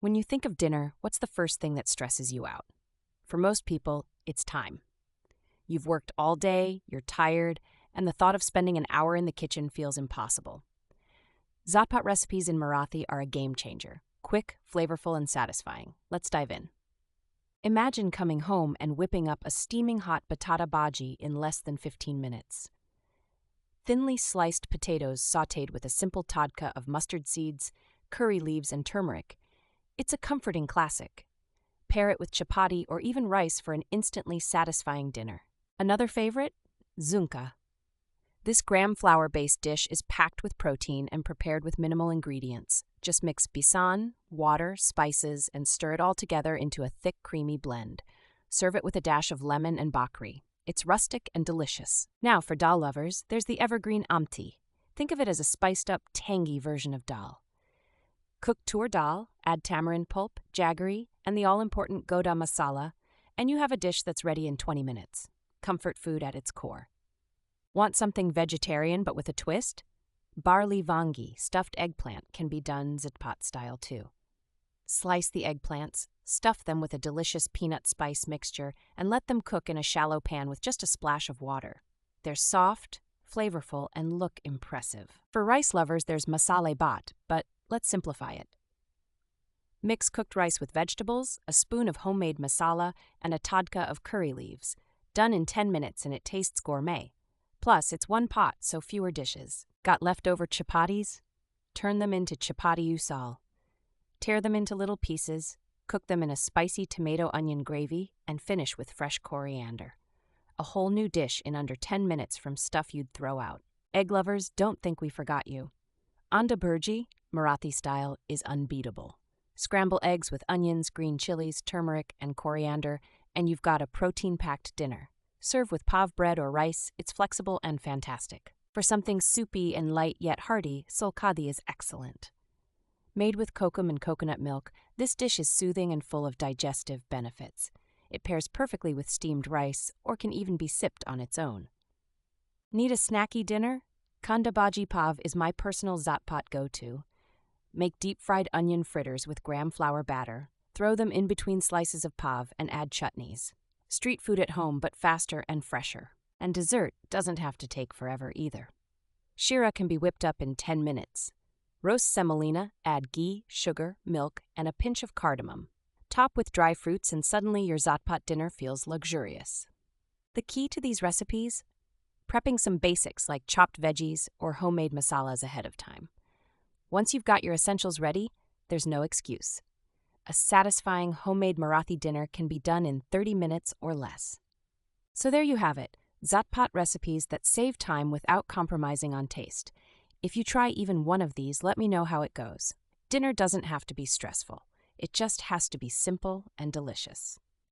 When you think of dinner, what's the first thing that stresses you out? For most people, it's time. You've worked all day, you're tired, and the thought of spending an hour in the kitchen feels impossible. Zatpat recipes in Marathi are a game changer. Quick, flavorful, and satisfying. Let's dive in. Imagine coming home and whipping up a steaming hot Batata Bhaaji in less than 15 minutes. Thinly sliced potatoes sautéed with a simple tadka of mustard seeds, curry leaves, and turmeric. It's a comforting classic. Pair it with chapati or even rice for an instantly satisfying dinner. Another favorite? Zunka. This gram flour-based dish is packed with protein and prepared with minimal ingredients. Just mix bisan, water, spices, and stir it all together into a thick, creamy blend. Serve it with a dash of lemon and bakri. It's rustic and delicious. Now, for dal lovers, there's the evergreen Amti. Think of it as a spiced-up, tangy version of dal. Cook tur dal, add tamarind pulp, jaggery, and the all-important goda masala, and you have a dish that's ready in 20 minutes. Comfort food at its core. Want something vegetarian but with a twist? Bharli Vangi, stuffed eggplant, can be done Zatpat style too. Slice the eggplants, stuff them with a delicious peanut spice mixture, and let them cook in a shallow pan with just a splash of water. They're soft, flavorful, and look impressive. For rice lovers, there's Masale Bhaat, but let's simplify it. Mix cooked rice with vegetables, a spoon of homemade masala, and a tadka of curry leaves. Done in 10 minutes and it tastes gourmet. Plus, it's one pot, so fewer dishes. Got leftover chapatis? Turn them into Chapati Usal. Tear them into little pieces, cook them in a spicy tomato-onion gravy, and finish with fresh coriander. A whole new dish in under 10 minutes from stuff you'd throw out. Egg lovers, don't think we forgot you. Anda Bhurji, Marathi style, is unbeatable. Scramble eggs with onions, green chilies, turmeric, and coriander, and you've got a protein-packed dinner. Serve with pav bread or rice, it's flexible and fantastic. For something soupy and light yet hearty, solkadi is excellent. Made with kokum and coconut milk, this dish is soothing and full of digestive benefits. It pairs perfectly with steamed rice, or can even be sipped on its own. Need a snacky dinner? Kanda bhaji pav is my personal Zatpat go-to. Make deep-fried onion fritters with gram flour batter. Throw them in between slices of pav and add chutneys. Street food at home, but faster and fresher. And dessert doesn't have to take forever either. Shira can be whipped up in 10 minutes. Roast semolina, add ghee, sugar, milk, and a pinch of cardamom. Top with dry fruits and suddenly your Zatpat dinner feels luxurious. The key to these recipes? Prepping some basics like chopped veggies or homemade masalas ahead of time. Once you've got your essentials ready, there's no excuse. A satisfying homemade Marathi dinner can be done in 30 minutes or less. So there you have it, Zatpat recipes that save time without compromising on taste. If you try even one of these, let me know how it goes. Dinner doesn't have to be stressful. It just has to be simple and delicious.